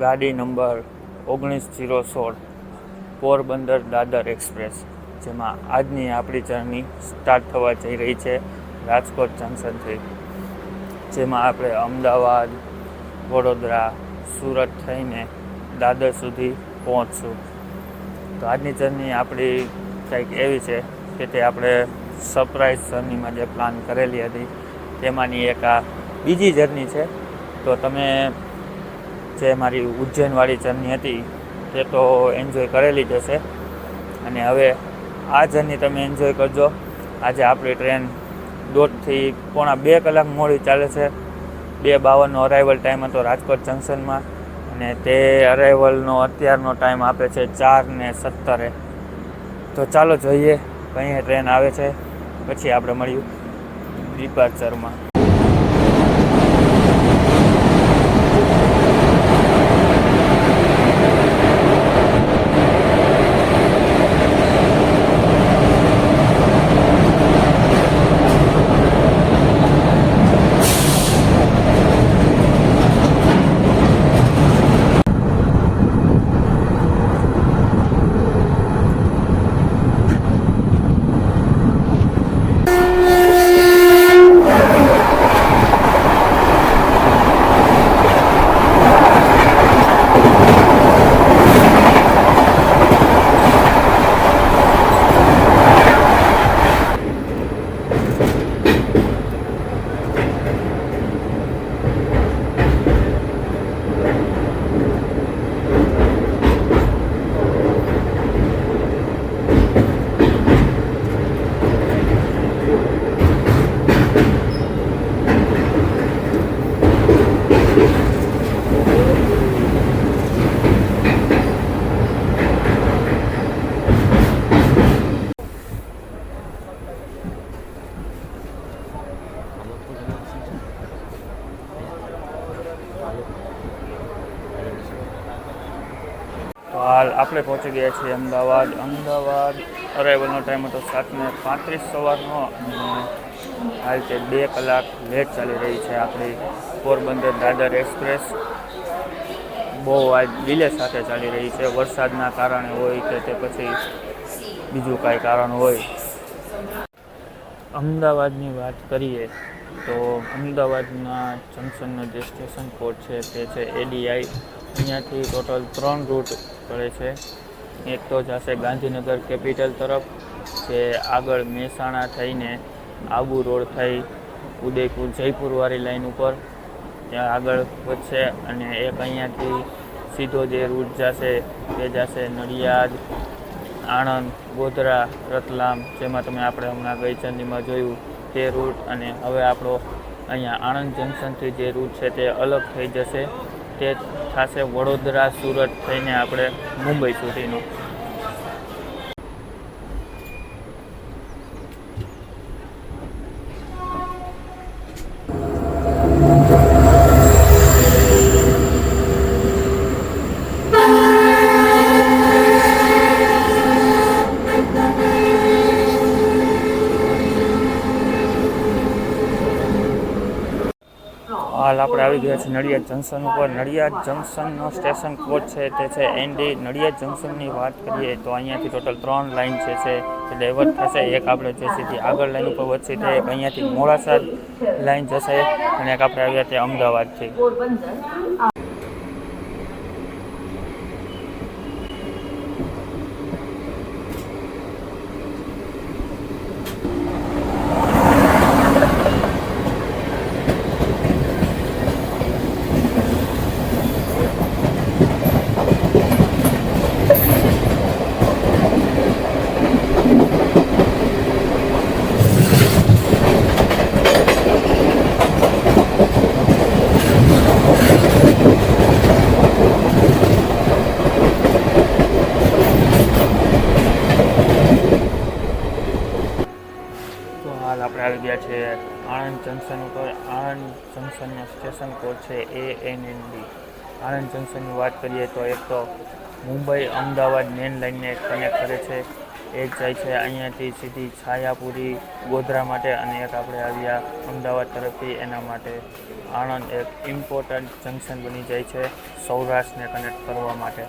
ગાડી નંબર 19-016 પોરબંદર દાદર એક્સપ્રેસ, જેમાં આજની આપણી જર્ની સ્ટાર્ટ થવા જઈ રહી છે રાજકોટ જંકશનથી, જેમાં આપણે અમદાવાદ, વડોદરા, સુરત થઈને દાદર સુધી પહોંચશું. તો આજની જર્ની આપણી કંઈક એવી છે કે તે આપણે સરપ્રાઈઝ જર્નીમાં જે પ્લાન કરેલી હતી તેમાંની એક આ બીજી જર્ની છે. તો તમે જે મારી ઉજ્જૈનવાળી જર્ની હતી તે તો એન્જોય કરેલી જ હશે, અને હવે આ જર્ની તમે એન્જોય કરજો. આજે આપણી ટ્રેન 1.5 થી પોણા 2 કલાક મોડી ચાલે છે. 2:52 અરાઇવલ ટાઈમ હતો રાજકોટ જંકશનમાં, અને તે અરાઇવલનો અત્યારનો ટાઈમ આપે છે 4:17. તો ચાલો જોઈએ કઈ ટ્રેન આવે છે, પછી આપણે મળ્યું ડિપાર્ચરમાં. તો હાલ આપણે પહોંચી ગયા છીએ અમદાવાદ. અરાઇવલનો ટાઈમ હતો 7:35 સવારનો, અને હાલ તે 2 કલાક લેટ ચાલી રહી છે આપણી પોરબંદર દાદર એક્સપ્રેસ. બહુ આજ ડિલે સાથે ચાલી રહી છે, વરસાદના કારણે હોય કે તે પછી બીજું કાંઈ કારણ હોય. અમદાવાદની વાત કરીએ તો અમદાવાદના જંકશનનો જે સ્ટેશન કોડ છે તે છે ADI. અહીંયાથી ટોટલ 3 રૂટ પડે છે. એક તો જશે ગાંધીનગર કેપિટલ તરફ, જે આગળ મહેસાણા થઈને આબુ રોડ થઈ ઉદયપુર જયપુરવાળી લાઈન ઉપર ત્યાં આગળ વધશે, અને એક અહીંયાથી સીધો જે રૂટ જશે તે જશે નડિયાદ, આણંદ, ગોધરા, રતલામ, જેમાં તમે આપણે હમણાં ગઈ જર્નીમાં જોયું તે રૂટ. અને હવે આપણો અહીંયા આણંદ જંકશનથી જે રૂટ છે તે અલગ થઈ જશે, તે થશે વડોદરા સુરત થઈને આપણે મુંબઈ સુધીનો. હાલ આપણે આવી ગયા છીએ નડિયાદ જંકશન ઉપર. નડિયાદ જંકશનનો સ્ટેશન કોડ છે તે છે ND. નડિયાદ જંકશનની વાત કરીએ તો અહીંયાથી ટોટલ 3 લાઇન છે તે ડાયવર્ટ થશે. એક આપણે જે સીધી આગળ લાઈન ઉપર વધશે તે એક અહીંયાથી મોડાસા લાઈન જશે, અને એક આપણે આવ્યા તે અમદાવાદથી. આપણે આવી ગયા છે આણંદ જંકશન ઉપર. આણંદ જંકશનનો સ્ટેશન કોડ છે ANND. આણંદ જંકશનની વાત કરીએ તો એક તો મુંબઈ અમદાવાદ મેન લાઇનને કનેક્ટ કરે છે, એક જાય છે અહીંયાથી સીધી છાયાપુરી ગોધરા માટે, અને એક આપણે આવ્યા અમદાવાદ તરફથી એના માટે આણંદ એક ઇમ્પોર્ટન્ટ જંકશન બની જાય છે સૌરાષ્ટ્રને કનેક્ટ કરવા માટે.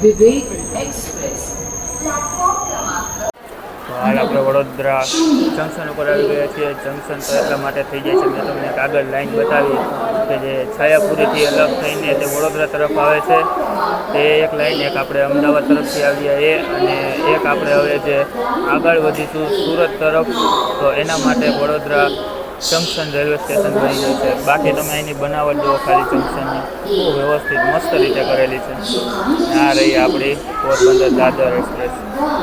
વિવેક એક્સપ્રેસ તો હાલ આપણે વડોદરા જંકશન ઉપર આવી ગયા છીએ. જંકશન તો એટલા માટે થઈ જાય છે, મેં તમને એક આગળ લાઈન બતાવી કે જે છાયાપુરીથી અલગ થઈને તે વડોદરા તરફ આવે છે તે એક લાઈન, એક આપણે અમદાવાદ તરફથી આવ્યા અને એક આપણે હવે જે આગળ વધીશું સુરત તરફ, તો એના માટે વડોદરા જંકશન રેલવે સ્ટેશન બની જાય છે. બાકી તમે એની બનાવટ જુઓ ખાલી જંકશનની, બહુ વ્યવસ્થિત મસ્ત રીતે કરેલી છે. આ રહી આપણી પોરબંદર દાદર એક્સપ્રેસ.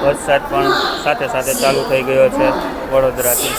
વરસાદ પણ સાથે સાથે ચાલુ થઈ ગયો છે વડોદરાથી.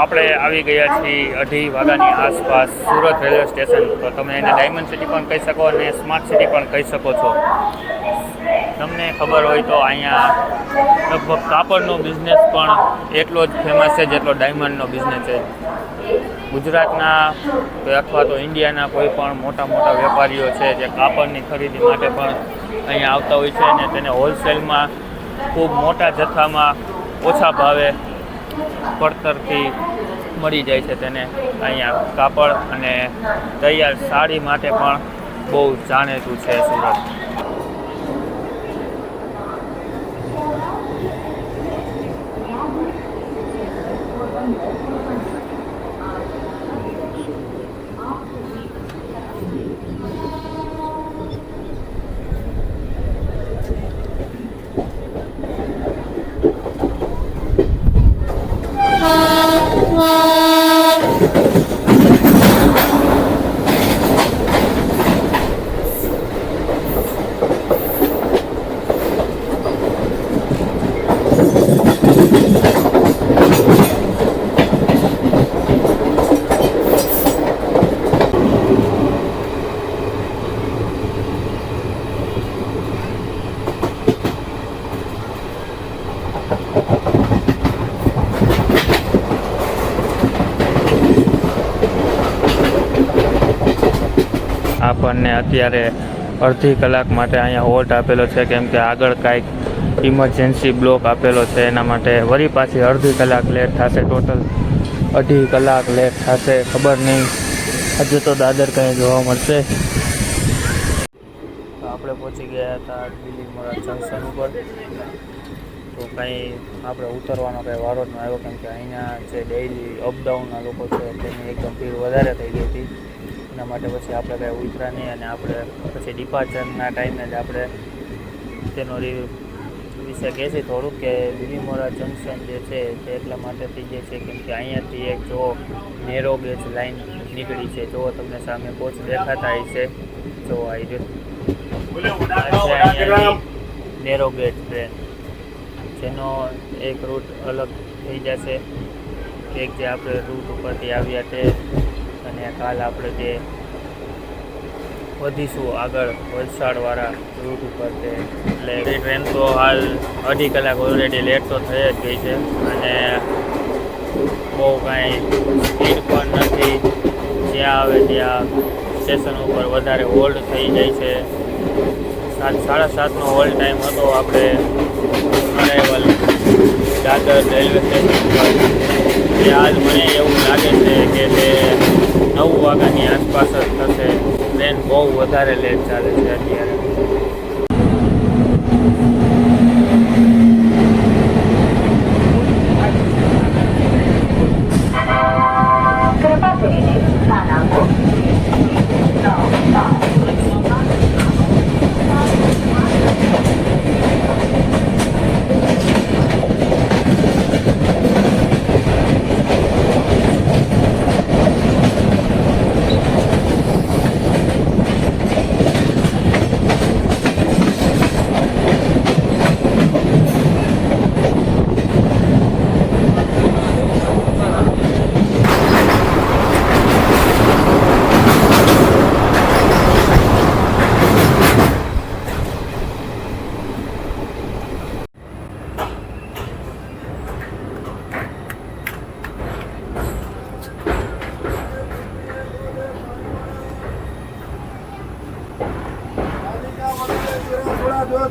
આપણે આવી ગયા છીએ 2:30 વાગ્યાની આસપાસ સુરત રેલવે સ્ટેશન. તો તમે એને ડાયમંડ સિટી પણ કહી શકો અને સ્માર્ટ સિટી પણ કહી શકો છો. તમને ખબર હોય તો અહીંયા લગભગ કાપડનો બિઝનેસ પણ એટલો જ ફેમસ છે જેટલો ડાયમંડનો બિઝનેસ છે. ગુજરાતના અથવા તો ઇન્ડિયાના કોઈ પણ મોટા મોટા વેપારીઓ છે જે કાપડની ખરીદી માટે પણ અહીંયા આવતા હોય છે અને તેને હોલસેલમાં ખૂબ મોટા જથ્થામાં ઓછા ભાવે પડતરથી મળી જાય છે. તેને અહીંયા કાપડ અને તૈયાર સાડી માટે પણ બહુ જાણીતું છે સુરત. આપણને અત્યારે અડધી કલાક માટે અહીંયા હોલ્ટ આપેલો છે, કેમ કે આગળ કાંઈક ઇમરજન્સી બ્લોક આપેલો છે. એના માટે વળી પાછી અડધી કલાક લેટ થશે. ટોટલ 2.5 કલાક લેટ થશે. ખબર નહીં, હજુ તો દાદર કંઈ જોવા મળશે. તો આપણે પહોંચી ગયા હતા બીલીમોરા જંકશન ઉપર. તો કંઈ આપણે ઉતરવાનો કંઈ વારો જ ન આવ્યો, કેમ કે અહીંયા જે ડેઇલી અપડાઉનના લોકો છે તેની એકદમ ભીડ વધારે થઈ ગઈ હતી. એના માટે પછી આપણે કંઈ ઉતરા નહીં, અને આપણે પછી ડિપાર્ચરના ટાઈમે જ આપણે તેનો વિશે કહેશે થોડુંક કે બીલીમોરા જંકશન જે છે તે એટલા માટે થઈ જાય છે કેમ કે અહીંયાથી એક જો નેરો ગેજ લાઇન નીકળી છે. જો તમને સામે કોચ દેખાતા હશે, જો આવી નેરો ગેજ ટ્રેન, જેનો એક રૂટ અલગ થઈ જશે. એક જે આપણે રૂટ ઉપરથી આવ્યા તે, અને કાલ આપણે જે વધીશું આગળ વલસાડવાળા રૂટ ઉપર તે. એટલે એ ટ્રેન તો હાલ 2.5 કલાક ઓલરેડી લેટ તો થઈ જ ગઈ છે, અને બહુ કાંઈ સ્પીડ પણ નથી. જ્યાં આવે ત્યાં સ્ટેશન ઉપર વધારે હોલ્ડ થઈ જાય છે. 7:30નો હોલ્ડ ટાઈમ હતો આપણે અરાઇવલ દાદર રેલવે સ્ટેશન પર. હાલ મને એવું લાગે છે કે તે 9 વાગ્યાની આસપાસ જ થશે. ટ્રેન બહુ વધારે લેટ ચાલે છે અત્યારે.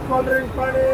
कोल्ड ड्रिंक पाणी.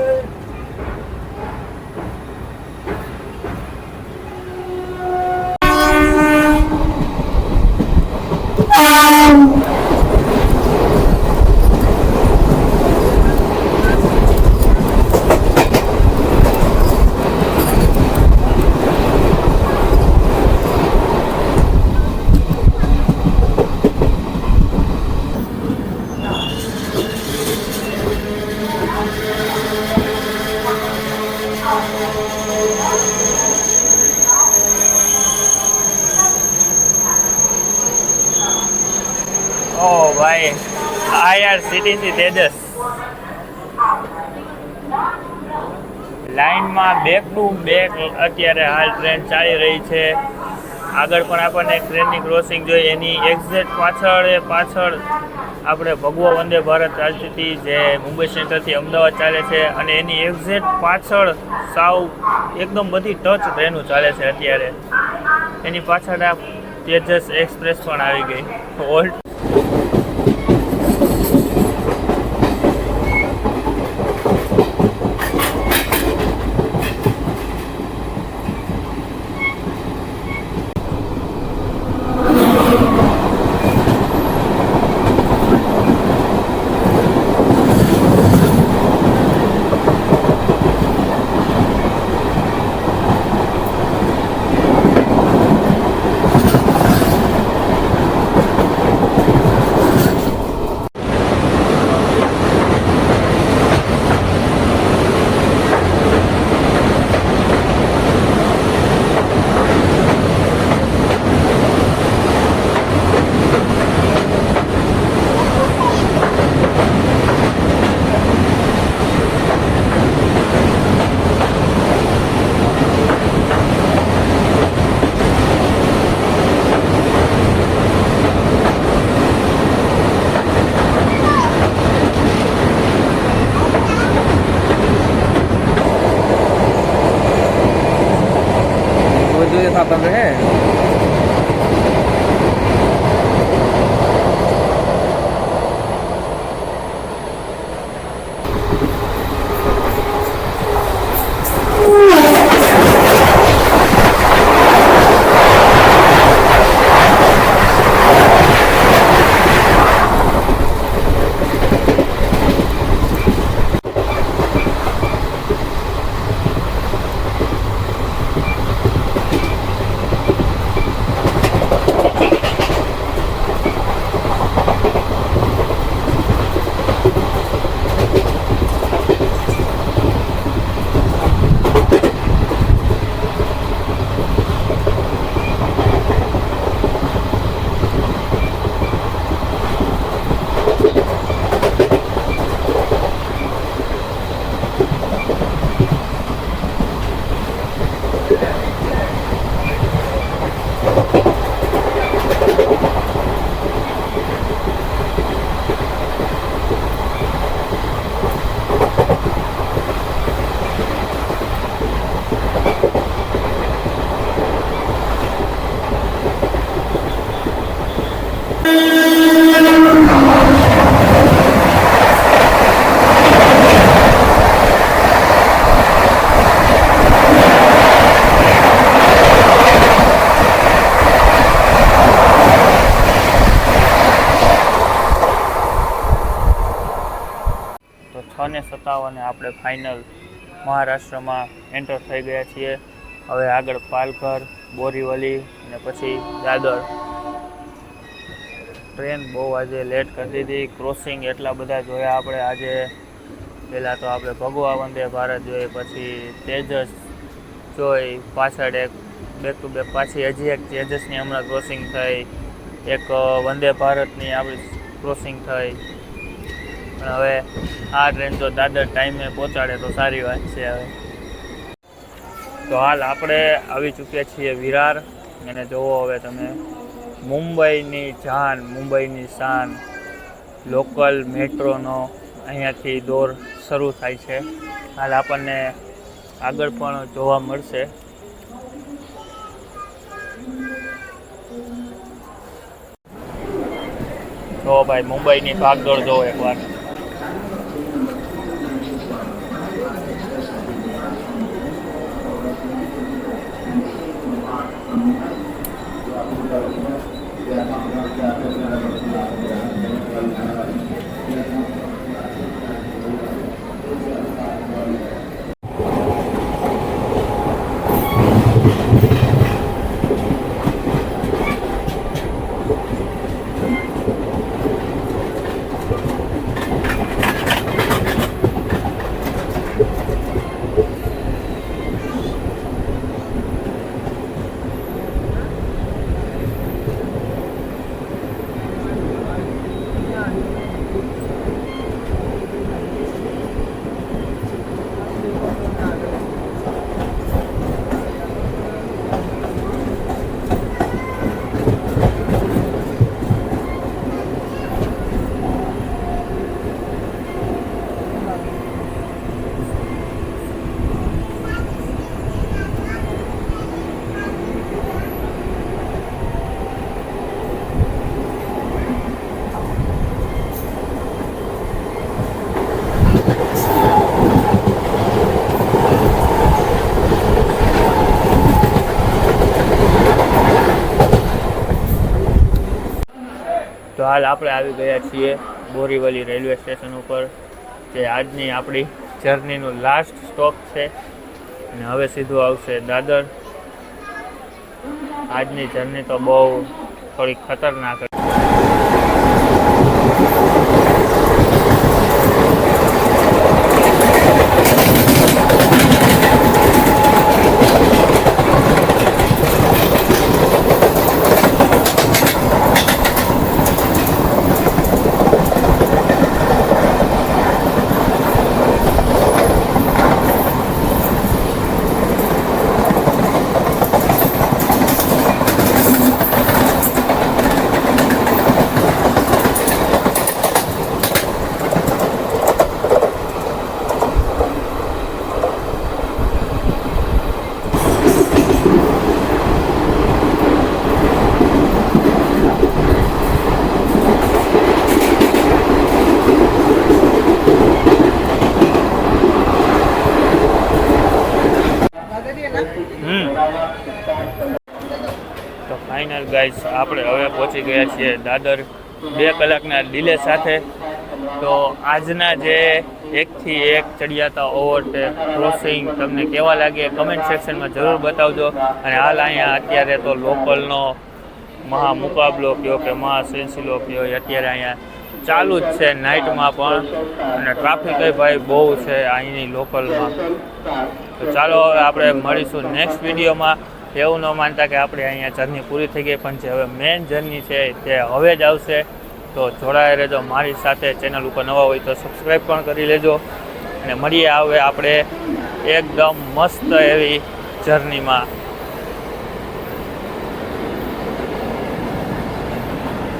ઓ ભાઈ, IRCTC તેજસ લાઇનમાં બેક ટુ બેક અત્યારે હાલ ટ્રેન ચાલી રહી છે. આગળ પણ આપણને એક ટ્રેનની ક્રોસિંગ જોઈએ, એની એક્ઝેક્ટ પાછળ આપણે ભગવો વંદે ભારત ચાલતી હતી, જે મુંબઈ સેન્ટ્રલથી અમદાવાદ ચાલે છે, અને એની એક્ઝેક્ટ પાછળ સાવ એકદમ બધી ટચ ટ્રેનો ચાલે છે અત્યારે. એની પાછળ આ તેજસ એક્સપ્રેસ પણ આવી ગઈ. ઓલ્ડ बन रहे हैं। તો 6:57 આપણે ફાઇનલ મહારાષ્ટ્રમાં એન્ટર થઈ ગયા છીએ. હવે આગળ પાલઘર, બોરીવલી અને પછી દાદર. ટ્રેન બહુ આજે લેટ કરી દીધી. ક્રોસિંગ એટલા બધા જોયા આપણે આજે. પહેલાં તો આપણે ભગવા વંદે ભારત જોઈ, પછી તેજસ જોઈ, પાછળ એક બેક ટુ બેક પાછી હજી એક તેજસની હમણાં ક્રોસિંગ થઈ, એક વંદે ભારતની આપણી ક્રોસિંગ થઈ. પણ હવે આ ટ્રેન જો દાદર ટાઈમે પહોંચાડે તો સારી વાત છે. હવે તો હાલ આપણે આવી ચૂક્યા છીએ વિરાર. અને જુઓ હવે તમે, મુંબઈની જાન, મુંબઈની શાન, લોકલ મેટ્રોનો અહીંયાથી દોર શરૂ થાય છે. હાલ આપણને આગળ પણ જોવા મળશે. જો ભાઈ મુંબઈની ભાગદોડ જોવો એકવાર. તો હાલ આપણે આવી ગયા છીએ બોરીવલી રેલવે સ્ટેશન ઉપર, જે આજની આપણી જર્નીનું લાસ્ટ સ્ટોપ છે. અને હવે સીધું આવશે દાદર. આજની જર્ની તો બહુ થોડી ખતરનાક હતી. તો ફાઇનલ ગાઈઝ આપણે હવે પહોંચી ગયા છીએ દાદર 2 કલાકના ડિલે સાથે. તો આજના જે એકથી એક ચડિયાતા ઓવરટેક, ક્રોસિંગ તમને કેવા લાગે કમેન્ટ સેક્શનમાં જરૂર બતાવજો. અને હાલ અહીંયા અત્યારે તો લોકલનો મહા મુકાબલો કયો કે મહા સિલસિલો કયો અત્યારે અહીંયા ચાલુ જ છે નાઇટમાં પણ. અને ટ્રાફિક ભાઈ બહુ છે અહીંની લોકલમાં. તો ચાલો હવે આપણે મળીશું નેક્સ્ટ વિડીયોમાં. એવું ન માનતા કે આપણે અહીંયા જર્ની પૂરી થઈ ગઈ, પણ જે હવે મેઇન જર્ની છે તે હવે જ આવશે. તો જોડાઈ રહેજો મારી સાથે. ચેનલ ઉપર નવા હોય તો સબસ્ક્રાઈબ પણ કરી લેજો. અને મળીએ હવે આપણે એકદમ મસ્ત એવી જર્નીમાં.